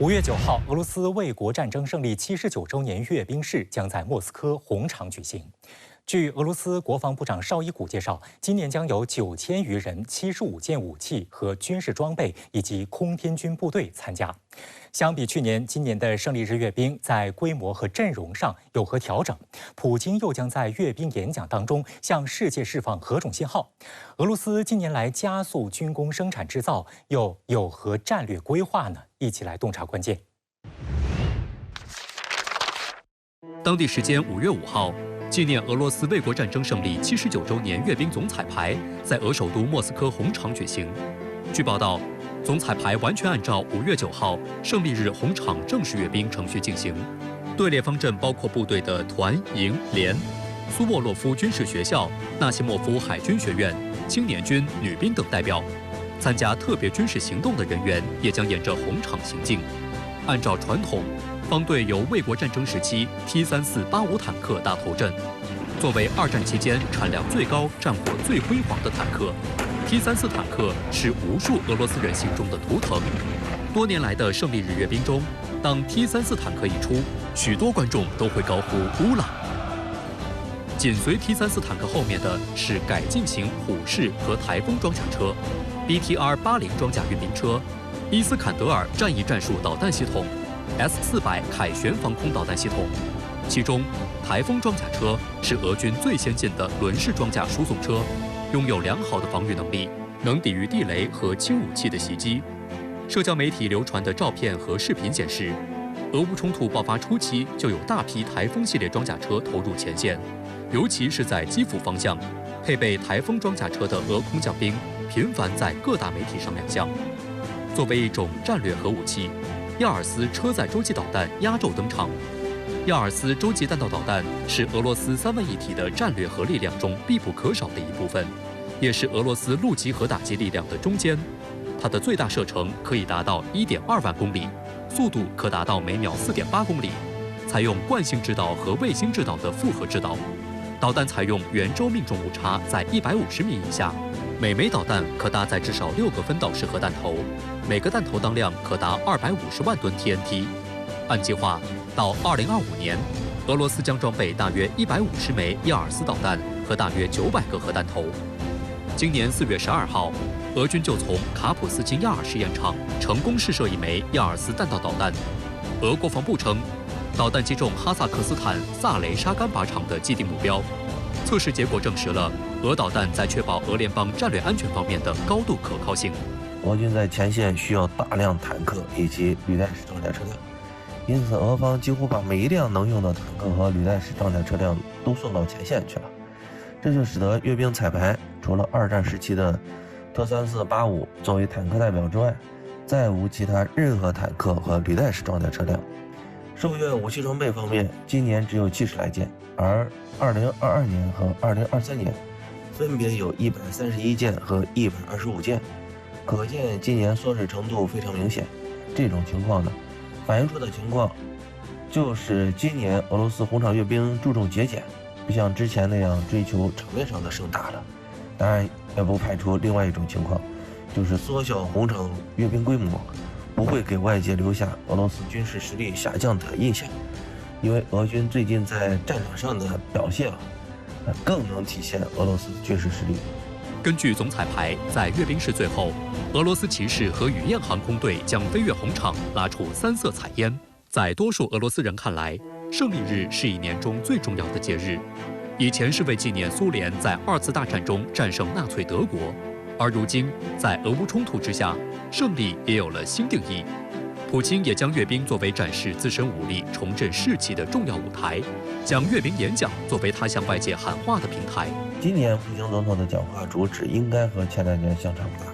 5月9号，俄罗斯卫国战争胜利79周年阅兵式将在莫斯科红场举行。据俄罗斯国防部长绍伊古介绍，今年将有9000余人、75件武器和军事装备以及空天军部队参加。相比去年，今年的胜利日阅兵在规模和阵容上有何调整？普京又将在阅兵演讲当中向世界释放何种信号？俄罗斯近年来加速军工生产制造，又有何战略规划呢？一起来洞察关键。当地时间5月5号。纪念俄罗斯卫国战争胜利79周年阅兵总彩排在俄首都莫斯科红场举行。据报道，总彩排完全按照5月9号胜利日红场正式阅兵程序进行。队列方阵包括部队的团、营、连、苏沃洛夫军事学校、纳西莫夫海军学院、青年军、女兵等代表。参加特别军事行动的人员也将沿着红场行进。按照传统，方队由卫国战争时期 T-34-85坦克打头阵。作为二战期间产量最高、战果最辉煌的坦克， T-34坦克是无数俄罗斯人心中的图腾。多年来的胜利日阅兵中，当 T-34坦克一出，许多观众都会高呼“乌拉”。紧随 T-34坦克后面的是改进型虎式和台风装甲车、BTR-80装甲运兵车、伊斯坎德尔战役战术导弹系统、S-400凯旋防空导弹系统，其中台风装甲车是俄军最先进的轮式装甲输送车，拥有良好的防御能力，能抵御地雷和轻武器的袭击。社交媒体流传的照片和视频显示，俄乌冲突爆发初期就有大批台风系列装甲车投入前线，尤其是在基辅方向，配备台风装甲车的俄空降兵频繁在各大媒体上亮相。作为一种战略核武器，亚尔斯车载洲际导弹压轴登场。亚尔斯洲际弹道导弹是俄罗斯3位一体的战略核力量中必不可少的一部分，也是俄罗斯陆基核打击力量的中坚。它的最大射程可以达到1.2万公里，速度可达到每秒4.8公里，采用惯性制导和卫星制导的复合制导。导弹采用圆周命中误差在150米以下，每枚导弹可搭载至少6个分导式核弹头，每个弹头当量可达250万吨 TNT。按计划，到2025年，俄罗斯将装备大约150枚亚尔斯导弹和大约900个核弹头。今年4月12号，俄军就从卡普斯金亚尔试验场成功试射一枚亚尔斯弹道导弹。俄国防部称，导弹击中哈萨克斯坦萨雷沙干靶场的既定目标。测试结果证实了俄导弹在确保俄联邦战略安全方面的高度可靠性。俄军在前线需要大量坦克以及履带式装甲车辆，因此俄方几乎把每一辆能用的坦克和履带式装甲车辆都送到前线去了。这就使得阅兵彩排除了二战时期的T-34-85作为坦克代表之外，再无其他任何坦克和履带式装甲车辆。受阅武器装备方面，今年只有70来件，而2022年和2023年分别有131件和125件，可见今年缩水程度非常明显。这种情况呢，反映出的情况就是今年俄罗斯红场阅兵注重节俭，不像之前那样追求场面上的盛大了。当然也不排除另外一种情况，就是缩小红场阅兵规模不会给外界留下俄罗斯军事实力下降的印象，因为俄军最近在战场上的表现更能体现俄罗斯军事实力。根据总彩排，在阅兵式最后，俄罗斯骑士和雨燕航空队将飞越红场，拉出3色彩烟。在多数俄罗斯人看来，胜利日是一年中最重要的节日。以前是为纪念苏联在2次大战中战胜纳粹德国，而如今在俄乌冲突之下，胜利也有了新定义。普京也将阅兵作为展示自身武力、重振士气的重要舞台，将阅兵演讲作为他向外界喊话的平台。今年普京总统的讲话主旨应该和前2年相差不大，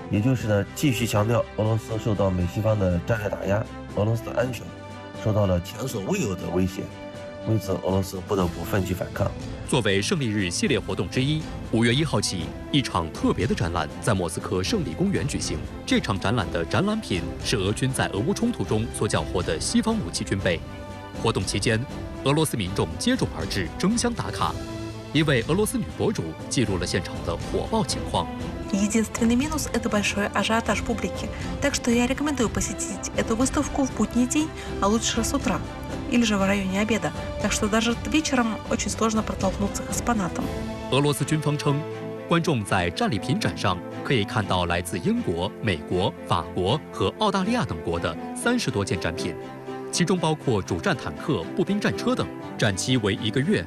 也就是呢，继续强调俄罗斯受到美西方的战略打压，俄罗斯的安全受到了前所未有的威胁，为此俄罗斯不得不奋起反抗。作为胜利日系列活动之一，5月1号起，一场特别的展览在莫斯科胜利公园举行。这场展览的展览品是俄军在俄乌冲突中所缴获的西方武器军备。活动期间，俄罗斯民众接踵而至，争相打卡。一位俄罗斯女博主记录了现场的火爆情况。Единственный минус – это большой ажиотаж публики. Так что я рекомендую посетить эту выставку в будний день, а лучше с утра или же в районе обеда. Так что даже вечером очень сложно протолкнуться к экспонатам. 俄罗斯军方称，观众在战利品展上可以看到来自英国、美国、法国和澳大利亚等国的30多件展品，其中包括主战坦克、步兵战车等。展期为1个月。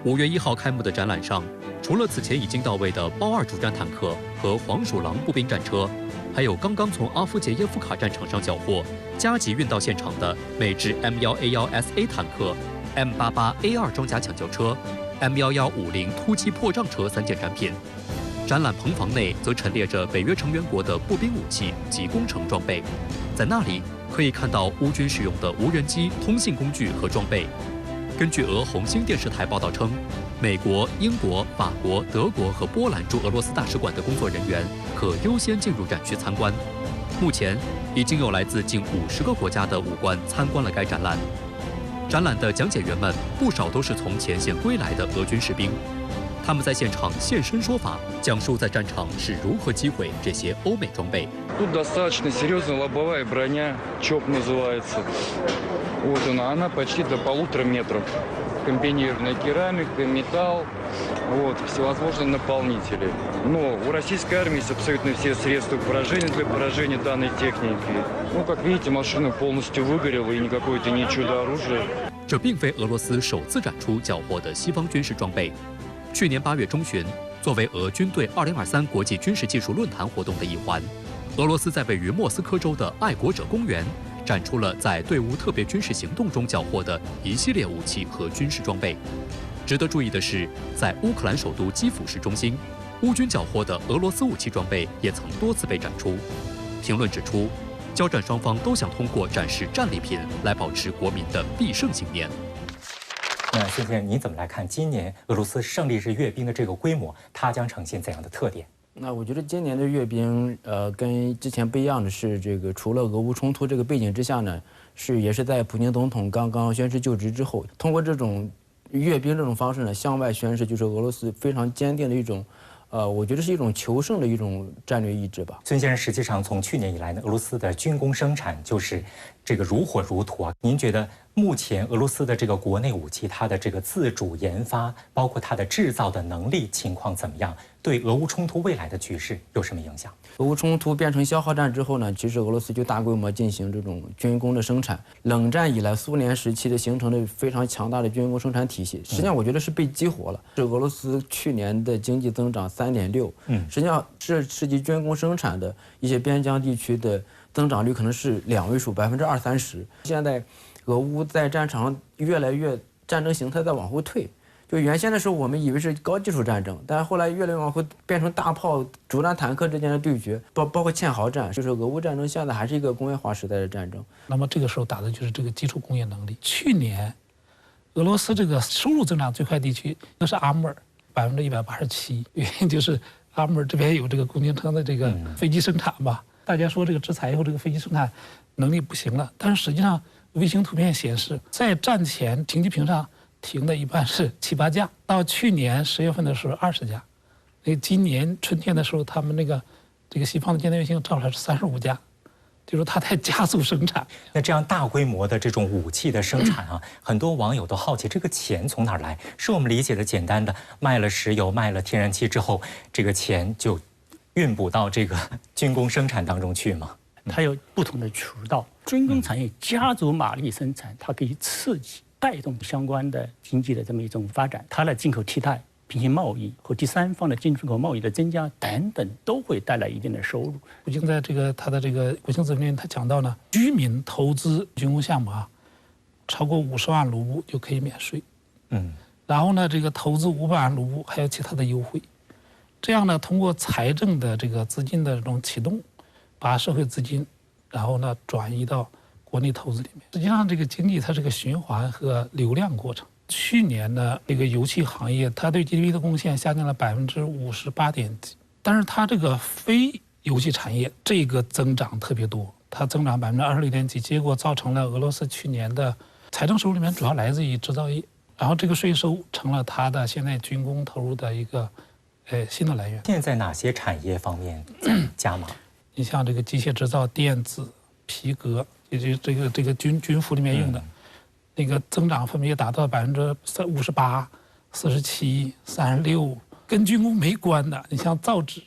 5月1号开幕的展览上，除了此前已经到位的豹2主战坦克和黄鼠狼步兵战车，还有刚刚从阿夫杰耶夫卡战场上缴获、加急运到现场的美制 M1A1SA 坦克、M88A2 装甲抢救车、M1150突击破障车3件展品。展览棚房内则陈列着北约成员国的步兵武器及工程装备，在那里可以看到乌军使用的无人机、通信工具和装备。根据俄红星电视台报道称，美国、英国、法国、德国和波兰驻俄罗斯大使馆的工作人员可优先进入展区参观。目前已经有来自近50个国家的武官参观了该展览。展览的讲解员们不少都是从前线归来的俄军士兵，他们在现场现身说法，讲述在战场是如何击毁这些欧美装备。Тут достаточно серьезная лобовая броня, ЧОП называется. Вот она почти до 1,5 метров. Комбинированная керамика, металл, вот, всевозможные наполнители. Но у российской армии есть абсолютно все средства поражения для поражения данной техники. Ну, как видите, машина полностью выгорела, и никакое это не чудо-оружие. 这并非俄罗斯首次展出缴获的西方军事装备。去年8月中旬，作为俄军队2023国际军事技术论坛活动的一环，俄罗斯在位于莫斯科州的爱国者公园展出了在对乌特别军事行动中缴获的一系列武器和军事装备。值得注意的是，在乌克兰首都基辅市中心，乌军缴获的俄罗斯武器装备也曾多次被展出。评论指出，交战双方都想通过展示战利品来保持国民的必胜信念。那孙先生，您怎么来看今年俄罗斯胜利日阅兵的这个规模？它将呈现怎样的特点？那我觉得今年的阅兵，跟之前不一样的是，这个除了俄乌冲突这个背景之下呢，也是在普京总统刚刚宣誓就职之后，通过这种阅兵这种方式呢，向外宣示就是俄罗斯非常坚定的一种，我觉得是一种求胜的一种战略意志吧。孙先生，实际上从去年以来呢，俄罗斯的军工生产就是这个如火如荼啊。您觉得目前俄罗斯的这个国内武器，它的这个自主研发，包括它的制造的能力情况怎么样？对俄乌冲突未来的局势有什么影响？俄乌冲突变成消耗战之后呢，其实俄罗斯就大规模进行这种军工的生产。冷战以来，苏联时期的形成的非常强大的军工生产体系，实际上我觉得是被激活了。是俄罗斯去年的经济增长3.6%，实际上是涉及军工生产的一些边疆地区的增长率可能是2位数，20%-30%。现在俄乌在战场上越来越战争形态在往后退。就原先的时候，我们以为是高技术战争，但是后来越来越往后变成大炮、主战坦克之间的对决，包括堑壕战，就是俄乌战争现在还是一个工业化时代的战争。那么这个时候打的就是这个基础工业能力。去年，俄罗斯这个收入增长最快地区那是阿穆尔，187%，原因就是阿穆尔这边有这个共青团的这个飞机生产吧。大家说这个制裁以后，这个飞机生产能力不行了，但是实际上卫星图片显示，在战前停机坪上停的一般是7、8架，到去年10月份的时候20架，今年春天的时候，他们这个西方的间谍卫星照出来是35架，就是它在加速生产。那这样大规模的这种武器的生产啊，很多网友都好奇，这个钱从哪儿来？是我们理解的简单的卖了石油、卖了天然气之后，这个钱就运补到这个军工生产当中去吗？它有不同的渠道，军工产业加足马力生产，它可以刺激带动相关的经济的这么一种发展，它的进口替代、平行贸易和第三方的进出口贸易的增加等等，都会带来一定的收入。普京在他的这个国情咨文里面，他讲到呢，居民投资军工项目啊，超过50万卢布就可以免税，然后呢，这个投资500万卢布还有其他的优惠，这样呢，通过财政的这个资金的这种启动，把社会资金，然后呢转移到国内投资里面。实际上，这个经济它是个循环和流量过程。去年呢，这个油气行业它对 GDP 的贡献下降了58.几%，但是它这个非油气产业这个增长特别多，它增长26.几%，结果造成了俄罗斯去年的财政收入里面主要来自于制造业，然后这个税收成了他的现在军工投入的一个新的来源。现在哪些产业方面加码？你像这个机械制造、电子、皮革，以及这个军服里面用的，那个增长分别达到58%、47%、36%，跟军工没关的，你像造纸，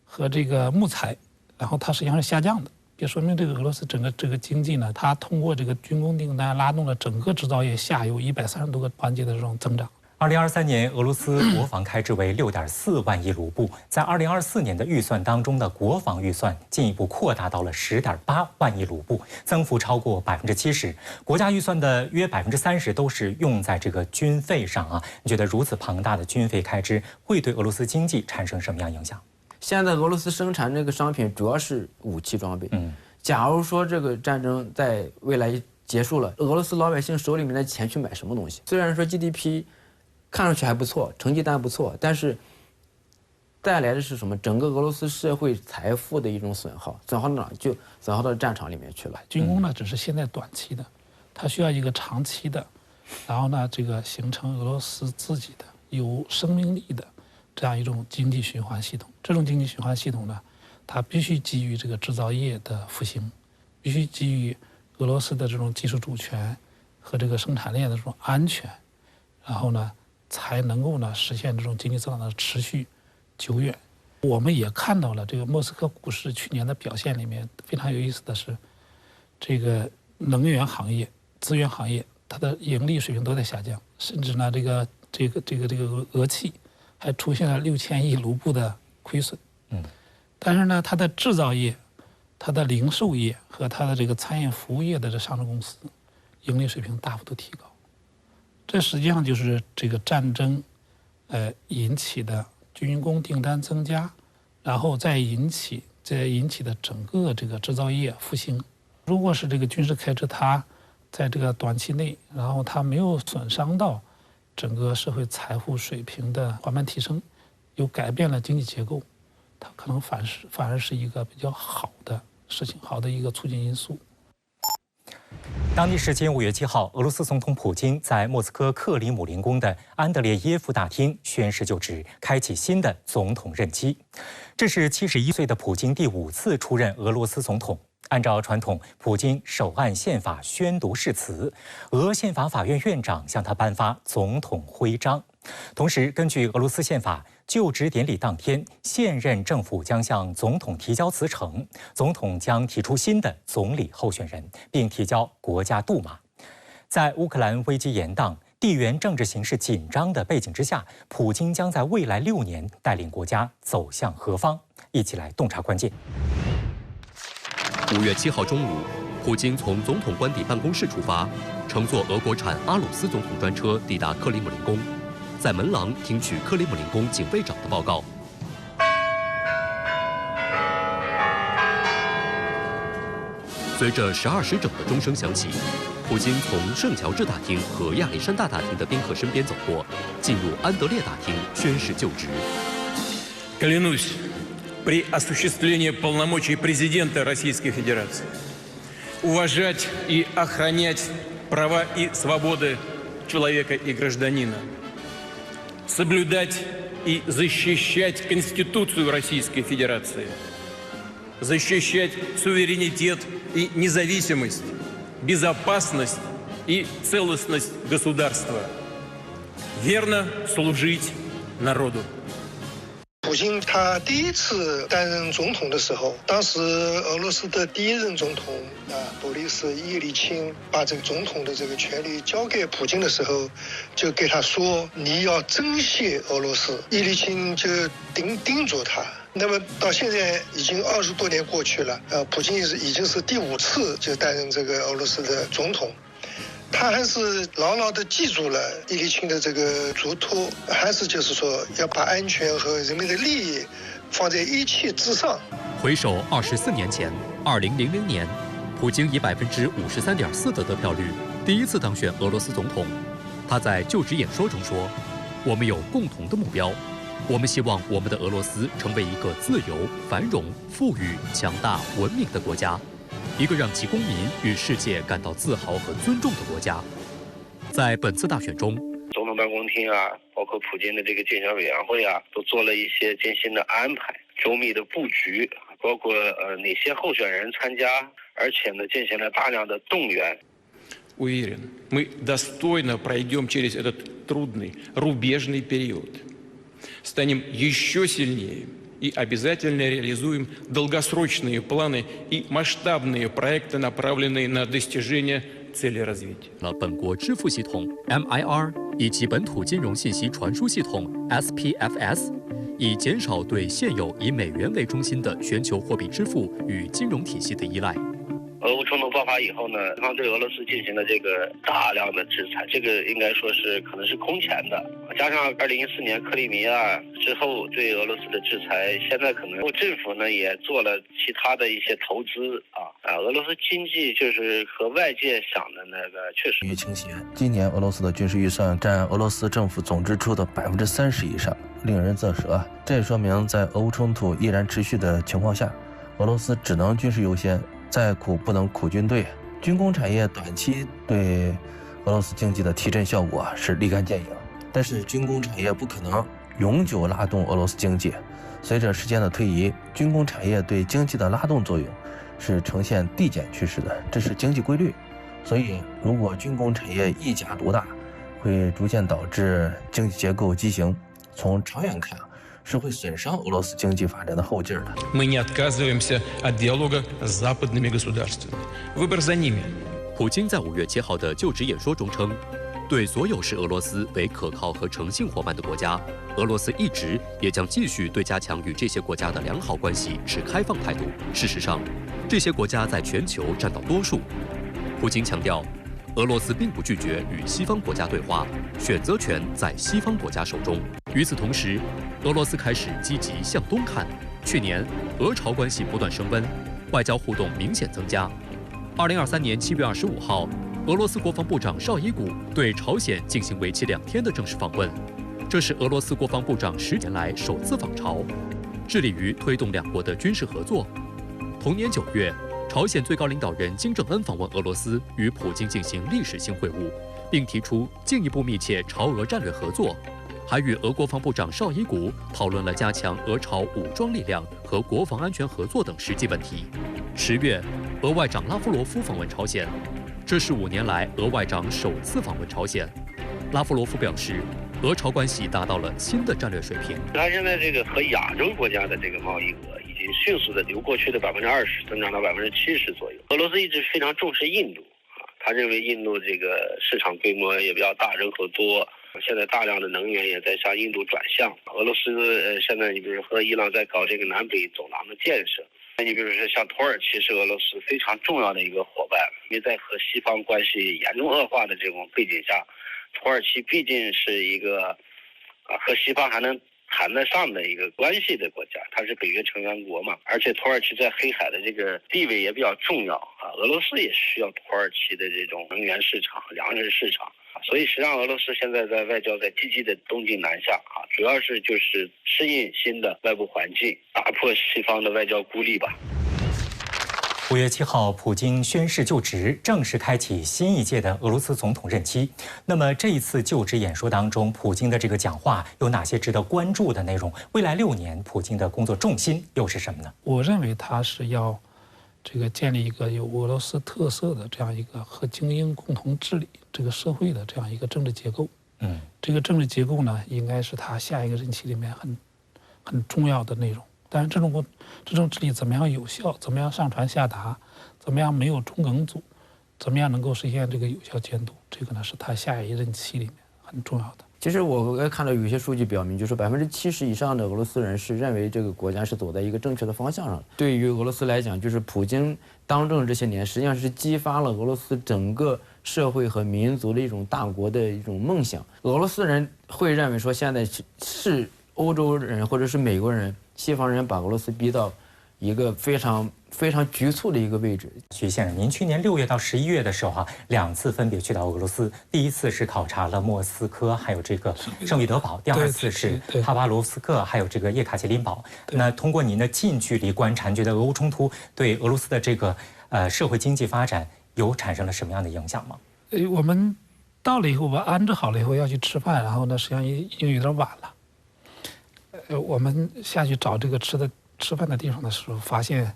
和这个木材，然后它实际上是下降的，也说明这个俄罗斯整个这个经济呢，它通过这个军工订单拉动了整个制造业下游130多个环节的这种增长。2023年，俄罗斯国防开支为6.4万亿卢布，在2024年的预算当中的国防预算进一步扩大到了10.8万亿卢布，增幅超过70%。国家预算的约30%都是用在这个军费上啊。你觉得如此庞大的军费开支会对俄罗斯经济产生什么样影响？现在俄罗斯生产这个商品主要是武器装备。假如说这个战争在未来结束了，俄罗斯老百姓手里面的钱去买什么东西？虽然说 GDP 看上去还不错，成绩单不错，但是带来的是什么？整个俄罗斯社会财富的一种损耗，损耗到哪？就损耗到战场里面去了。军工呢，只是现在短期的，它需要一个长期的，然后呢，这个形成俄罗斯自己的有生命力的这样一种经济循环系统。这种经济循环系统呢，它必须基于这个制造业的复兴，必须基于俄罗斯的这种技术主权和这个生产链的这种安全，然后呢，才能够呢实现这种经济增长的持续久远。我们也看到了这个莫斯科股市去年的表现里面非常有意思的是，这个能源行业、资源行业它的盈利水平都在下降，甚至呢这个俄气还出现了6000亿卢布的亏损。但是呢，它的制造业、它的零售业和它的这个餐饮服务业的这上市公司盈利水平大幅度提高。这实际上就是这个战争，引起的军工订单增加，然后再引起的整个这个制造业复兴。如果是这个军事开支它在这个短期内，然后它没有损伤到整个社会财富水平的缓慢提升，又改变了经济结构，它可能反而是一个比较好的事情，好的一个促进因素。当地时间5月7号，俄罗斯总统普京在莫斯科克里姆林宫的安德烈耶夫大厅宣誓就职，开启新的总统任期。这是71岁的普京第5次出任俄罗斯总统。按照传统，普京手按宪法宣读誓词，俄宪法法院院长向他颁发总统徽章。同时，根据俄罗斯宪法，就职典礼当天，现任政府将向总统提交辞呈，总统将提出新的总理候选人，并提交国家杜马。在乌克兰危机延宕、地缘政治形势紧张的背景之下，普京将在未来6年带领国家走向何方？一起来洞察关键。5月7号中午，普京从总统官邸办公室出发，乘坐俄国产阿鲁斯总统专车抵达克里姆林宫，在门廊听取克里姆林宫警卫长的报告。随着12时整的钟声响起，普京从圣乔治大厅和亚历山大大厅的宾客身边走过，进入安德烈大厅宣誓就职。Клянусь при осуществлении полномочий президента Российской Федерации уважать и охранять права и свободы человека и гражданина, соблюдать и защищать Конституцию Российской Федерации, защищать суверенитет и независимость, безопасность и целостность государства, верно служить народу. 普京他第一次担任总统的时候，当时俄罗斯的第一任总统波利斯·叶利钦把这个总统的这个权力交给普京的时候，就给他说：“你要珍惜俄罗斯。”叶利钦就叮嘱他。那么到现在已经20多年过去了，普京已经是第5次就担任这个俄罗斯的总统。他还是牢牢地记住了叶利钦的这个嘱托，还是就是说要把安全和人民的利益放在一切之上。回首24年前，2000年，普京以53.4%的得票率第一次当选俄罗斯总统。他在就职演说中说：“我们有共同的目标，我们希望我们的俄罗斯成为一个自由、繁荣、富裕、强大、文明的国家。”一个让其公民与世界感到自豪和尊重的国家。在本次大选中，总统办公厅啊，包括普京的这个竞选委员会啊，都做了一些精心的安排、周密的布局，包括哪些候选人参加，而且呢进行了大量的动员。Уверен, мы достойно пройдем через этот трудный, рубежный период, станем еще сильнее и обязательно реализуем долгосрочные планы и масштабные проекты, направленные на достижение цели развития. 本国支付系统 MIR 以及本土金融信息传输系统 SPFS， 以减少对现有以美元为中心的全球货币支付与金融体系的依赖。俄乌冲突爆发以后呢，西方对俄罗斯进行了这个大量的制裁，这个应该说是可能是空前的。加上2014年克里米亚之后对俄罗斯的制裁，现在可能政府呢也做了其他的一些投资俄罗斯经济就是和外界想的那个确实越倾斜。今年俄罗斯的军事预算占俄罗斯政府总支出的30%以上，令人啧舌。这也说明在俄乌冲突依然持续的情况下，俄罗斯只能军事优先。再苦不能苦军队，军工产业短期对俄罗斯经济的提振效果是立竿见影，但是军工产业不可能永久拉动俄罗斯经济。随着时间的推移，军工产业对经济的拉动作用是呈现递减趋势的，这是经济规律。所以，如果军工产业一家独大，会逐渐导致经济结构畸形。从长远看，是会损伤俄罗斯经济发展的后劲儿的。Мы не отказываемся от диалога с западными государствами. Выбор за ними. 普京在5月7号的就职演说中称，对所有视俄罗斯为可靠和诚信伙伴的国家，俄罗斯一直也将继续对加强与这些国家的良好关系持开放态度。事实上，这些国家在全球占到多数。普京强调，俄罗斯并不拒绝与西方国家对话，选择权在西方国家手中。与此同时，俄罗斯开始积极向东看。去年，俄朝关系不断升温，外交互动明显增加。2023年7月25号，俄罗斯国防部长绍伊古对朝鲜进行为期2天的正式访问，这是俄罗斯国防部长10年来首次访朝，致力于推动两国的军事合作。同年9月，朝鲜最高领导人金正恩访问俄罗斯，与普京进行历史性会晤，并提出进一步密切朝俄战略合作。还与俄国防部长绍伊古讨论了加强俄朝武装力量和国防安全合作等实际问题。10月，俄外长拉夫罗夫访问朝鲜，这是5年来俄外长首次访问朝鲜。拉夫罗夫表示，俄朝关系达到了新的战略水平。他现在这个和亚洲国家的这个贸易额已经迅速的由过去的20%增长到70%左右。俄罗斯一直非常重视印度他认为印度这个市场规模也比较大，人口多。现在大量的能源也在向印度转向。俄罗斯现在你比如和伊朗在搞这个南北走廊的建设。你比如说像土耳其是俄罗斯非常重要的一个伙伴，因为在和西方关系严重恶化的这种背景下，土耳其毕竟是一个和西方还能谈得上的一个关系的国家，它是北约成员国嘛，而且土耳其在黑海的这个地位也比较重要俄罗斯也需要土耳其的这种能源市场、粮食市场。所以实际上俄罗斯现在在外交在积极的东进南下主要是就是适应新的外部环境，打破西方的外交孤立吧。5月7号，普京宣誓就职，正式开启新一届的俄罗斯总统任期。那么这一次就职演说当中，普京的这个讲话有哪些值得关注的内容？未来6年，普京的工作重心又是什么呢？我认为他是要建立一个有俄罗斯特色的这样一个和精英共同治理这个社会的这样一个政治结构。这个政治结构呢，应该是他下一个任期里面很重要的内容。但是这种治理怎么样有效，怎么样上传下达，怎么样没有中梗阻，怎么样能够实现这个有效监督，这个呢是他下一任期里面很重要的。其实我看到有些数据表明，就是70%以上的俄罗斯人是认为这个国家是走在一个正确的方向上。对于俄罗斯来讲，就是普京当政这些年，实际上是激发了俄罗斯整个社会和民族的一种大国的一种梦想。俄罗斯人会认为说，现在是欧洲人或者是美国人、西方人把俄罗斯逼到一个非常局促的一个位置。徐先生，您去年6月到11月的时候2次分别去到俄罗斯，第一次是考察了莫斯科，还有这个圣彼得堡；第二次是哈巴罗夫斯克，还有这个叶卡捷琳堡。那通过您的近距离观察，觉得俄乌冲突对俄罗斯的这个社会经济发展有产生了什么样的影响吗？我们到了以后，我安置好了以后要去吃饭，然后呢，实际上已经有点晚了。我们下去找这个吃饭的地方的时候，发现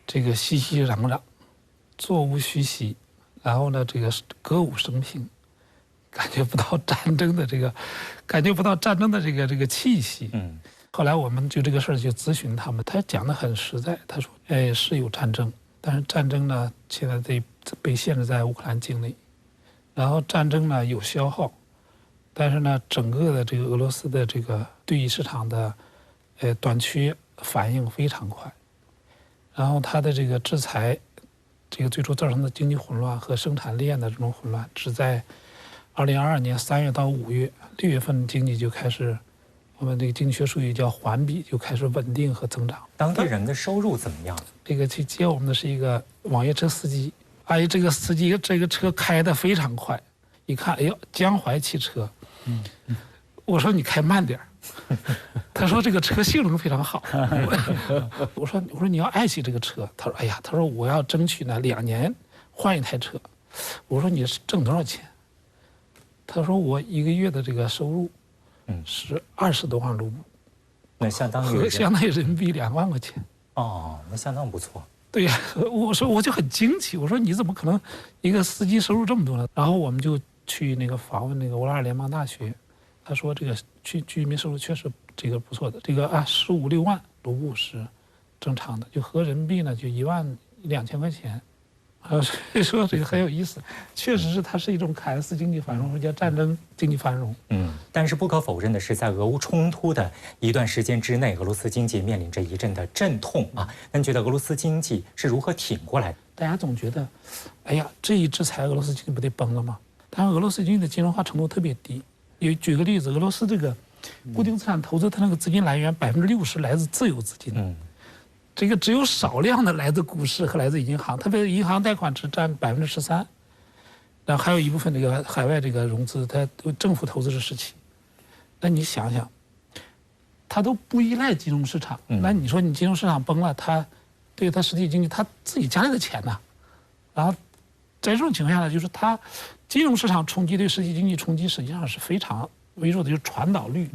这个熙熙攘攘，座无虚席，然后呢，这个歌舞升平，感觉不到战争的这个气息。后来我们就这个事儿就咨询他们，他讲得很实在，他说，是有战争，但是战争呢现在被限制在乌克兰境内，然后战争呢有消耗，但是呢整个的这个俄罗斯的这个对于市场的短缺反应非常快，然后它的这个制裁，这个最初造成的经济混乱和生产链的这种混乱，只在2022年3月到5月，6月份经济就开始。我们这个经济学术语叫环比，就开始稳定和增长。当地人的收入怎么样？这个去接我们的是一个网约车司机，这个司机这个车开得非常快，一看，哎呦，江淮汽车。我说你开慢点他说这个车性能非常好。我说你要爱惜这个车。他说他说我要争取呢2年换一台车。我说你挣多少钱？他说我1个月的这个收入。是20多万卢布，那相当于人民币2万块钱。哦，那相当不错。对呀，我就很惊奇，我说你怎么可能一个司机收入这么多呢？然后我们就去那个访问那个乌拉尔联邦大学，他说这个居民收入确实这个不错的，这个15、16万卢布是正常的，就合人民币呢就12000块钱。所以说这个很有意思，确实是它是一种凯恩斯经济繁荣，或者叫战争经济繁荣。但是不可否认的是，在俄乌冲突的一段时间之内，俄罗斯经济面临着一阵的阵痛啊。那你觉得俄罗斯经济是如何挺过来的？大家总觉得，这一制裁俄罗斯经济不得崩了吗？但是俄罗斯经济的金融化程度特别低。举个例子，俄罗斯这个固定资产投资，它那个资金来源60%来自自有资金。这个只有少量的来自股市和来自银行，特别是银行贷款只占13%，然后还有一部分这个海外这个融资，它政府投资是17%。那你想想，它都不依赖金融市场，那你说你金融市场崩了，它对它实体经济，它自己家里的钱呢？然后在这种情况下呢，就是它金融市场冲击对实体经济冲击实际上是非常微弱的，就是传导率。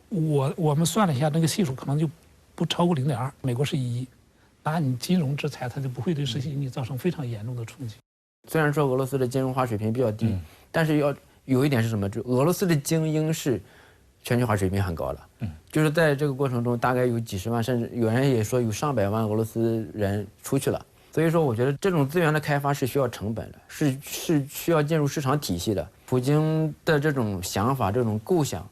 我们算了一下，那个系数可能就不超过0.2，美国是1，那你金融制裁它就不会对实体经济造成非常严重的冲击。虽然说俄罗斯的金融化水平比较低，但是要有一点是什么？就俄罗斯的精英是全球化水平很高的。就是在这个过程中，大概有几十万，甚至有人也说有上百万俄罗斯人出去了。所以说，我觉得这种资源的开发是需要成本的，是需要进入市场体系的。普京的这种想法、这种构想，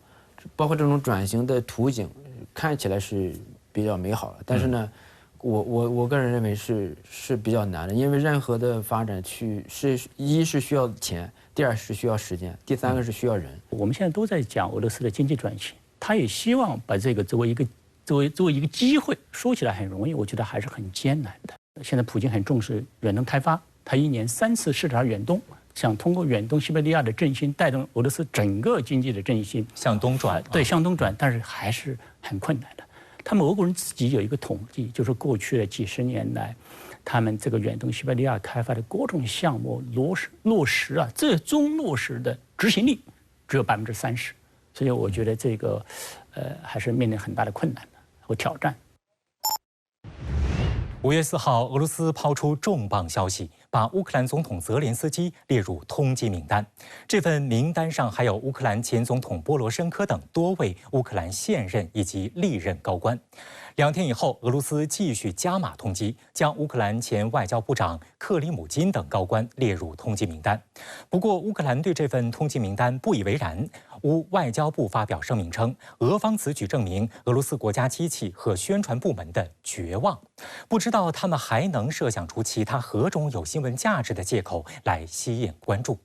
包括这种转型的图景，看起来是比较美好的，但是呢，我个人认为是比较难的，因为任何的发展一是需要钱，第二是需要时间，第三个是需要人。我们现在都在讲俄罗斯的经济转型，他也希望把这个作为一个机会，说起来很容易，我觉得还是很艰难的。现在普京很重视远东开发，他1年3次视察远东，想通过远东西伯利亚的振兴带动俄罗斯整个经济的振兴，向东转。对，向东转，但是还是很困难的。他们俄国人自己有一个统计，就是过去的几10年来，他们这个远东西伯利亚开发的各种项目落实最终落实的执行力只有30%，所以我觉得这个还是面临很大的困难和挑战。5月4号，俄罗斯抛出重磅消息，把乌克兰总统泽连斯基列入通缉名单。这份名单上还有乌克兰前总统波罗申科等多位乌克兰现任以及历任高官。2天以后，俄罗斯继续加码通缉，将乌克兰前外交部长克里姆金等高官列入通缉名单。不过，乌克兰对这份通缉名单不以为然。乌外交部发表声明称，俄方此举证明俄罗斯国家机器和宣传部门的绝望，不知道他们还能设想出其他何种有新闻价值的借口来吸引关注。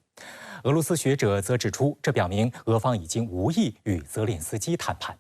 俄罗斯学者则指出，这表明俄方已经无意与泽连斯基谈判。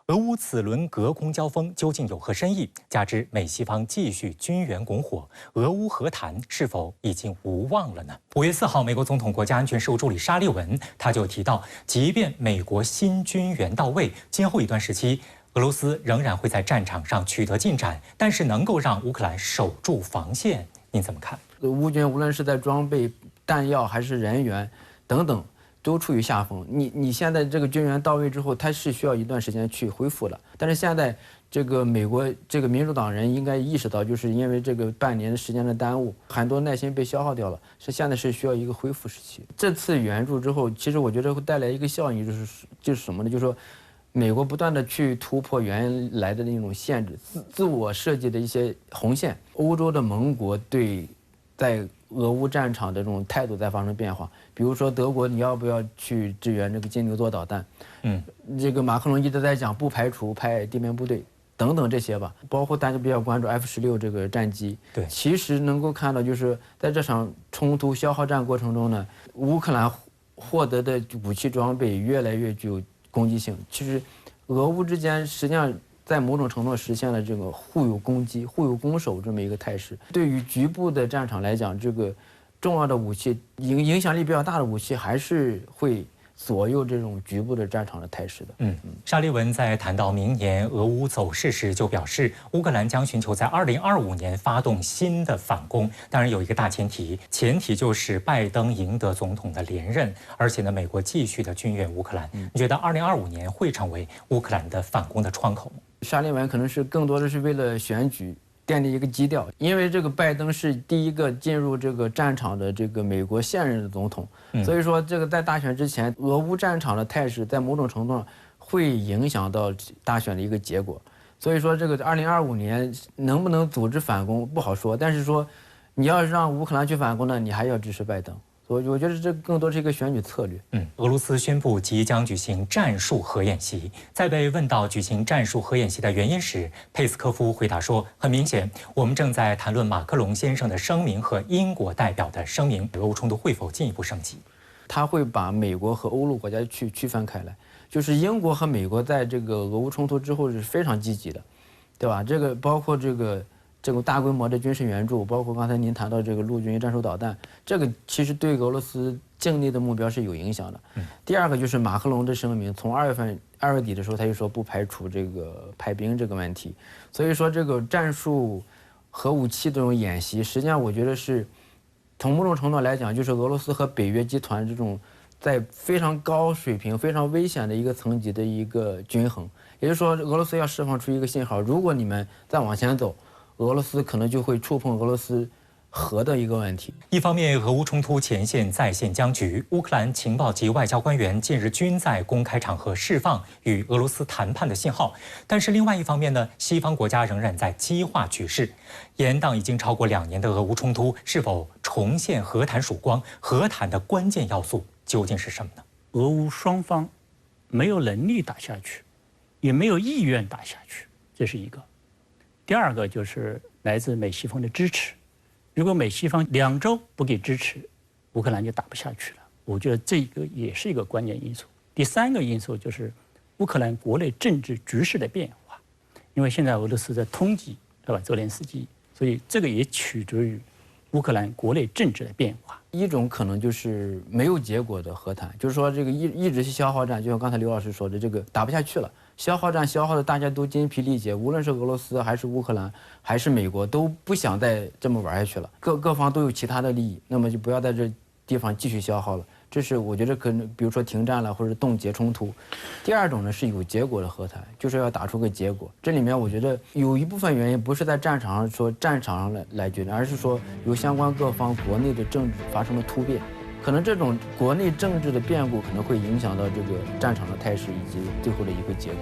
俄乌此轮隔空交锋究竟有何深意？加之美西方继续军援拱火，俄乌和谈是否已经无望了呢？5月4号，美国总统国家安全事务助理沙利文他就提到，即便美国新军援到位，今后一段时期，俄罗斯仍然会在战场上取得进展，但是能够让乌克兰守住防线，您怎么看？乌军无论是在装备、弹药还是人员，等等，都处于下风。你现在这个军援到位之后，它是需要一段时间去恢复的。但是现在这个美国这个民主党人应该意识到，就是因为这个半年的时间的耽误，很多耐心被消耗掉了，现在是需要一个恢复时期。这次援助之后，其实我觉得会带来一个效应，就是什么呢？就是说，美国不断的去突破原来的那种限制，自我设计的一些红线。欧洲的盟国对在俄乌战场的这种态度在发生变化，比如说德国，你要不要去支援这个金牛座导弹？这个马克龙一直在讲不排除派地面部队。等等这些吧，包括大家比较关注 F-16这个战机。对，其实能够看到，就是在这场冲突消耗战过程中呢，乌克兰获得的武器装备越来越具有攻击性。其实，俄乌之间实际上在某种程度实现了这个互有攻击、互有攻守这么一个态势。对于局部的战场来讲，这个重要的武器、影响力比较大的武器，还是会左右这种局部的战场的态势的。沙利文在谈到明年俄乌走势时就表示，乌克兰将寻求在2025年发动新的反攻。当然有一个大前提，前提就是拜登赢得总统的连任，而且呢，美国继续的军援乌克兰。你觉得2025年会成为乌克兰的反攻的窗口吗？沙利文可能是更多的是为了选举奠定一个基调，因为这个拜登是第一个进入这个战场的这个美国现任的总统，所以说这个在大选之前，俄乌战场的态势在某种程度上会影响到大选的一个结果。所以说这个2025年能不能组织反攻不好说，但是说你要让乌克兰去反攻呢，你还要支持拜登。我觉得这更多是一个选举策略。俄罗斯宣布即将举行战术核演习。在被问到举行战术核演习的原因时，佩斯科夫回答说：“很明显，我们正在谈论马克龙先生的声明和英国代表的声明，俄乌冲突会否进一步升级？”他会把美国和欧陆国家去区分开来，就是英国和美国在这个俄乌冲突之后是非常积极的，对吧？这个包括这个大规模的军事援助，包括刚才您谈到这个陆军战术导弹，这个其实对俄罗斯境内的目标是有影响的。第二个就是马克龙的声明，从2月底的时候他就说不排除这个派兵这个问题，所以说这个战术核武器这种演习，实际上我觉得是从某种程度来讲，就是俄罗斯和北约集团这种在非常高水平、非常危险的一个层级的一个均衡。也就是说，俄罗斯要释放出一个信号，如果你们再往前走，俄罗斯可能就会触碰俄罗斯核的一个问题。一方面，俄乌冲突前线再现僵局，乌克兰情报及外交官员近日均在公开场合释放与俄罗斯谈判的信号。但是另外一方面呢，西方国家仍然在激化局势。延宕已经超过2年的俄乌冲突，是否重现和谈曙光？和谈的关键要素究竟是什么呢？俄乌双方没有能力打下去，也没有意愿打下去，这是一个。第二个就是来自美西方的支持，如果美西方2周不给支持，乌克兰就打不下去了。我觉得这个也是一个关键因素。第三个因素就是乌克兰国内政治局势的变化，因为现在俄罗斯在通缉，对吧？泽连斯基，所以这个也取决于乌克兰国内政治的变化。一种可能就是没有结果的和谈，就是说这个一直是消耗战，就像刚才刘老师说的，这个打不下去了。消耗战消耗的大家都筋疲力竭，无论是俄罗斯还是乌克兰还是美国，都不想再这么玩下去了。各方都有其他的利益，那么就不要在这地方继续消耗了。这是我觉得可能，比如说停战了或者冻结冲突。第二种呢是有结果的和谈，就是要打出个结果。这里面我觉得有一部分原因不是在战场上说战场上来决定，而是说由相关各方国内的政治发生了突变。可能这种国内政治的变故可能会影响到这个战场的态势以及最后的一个结果。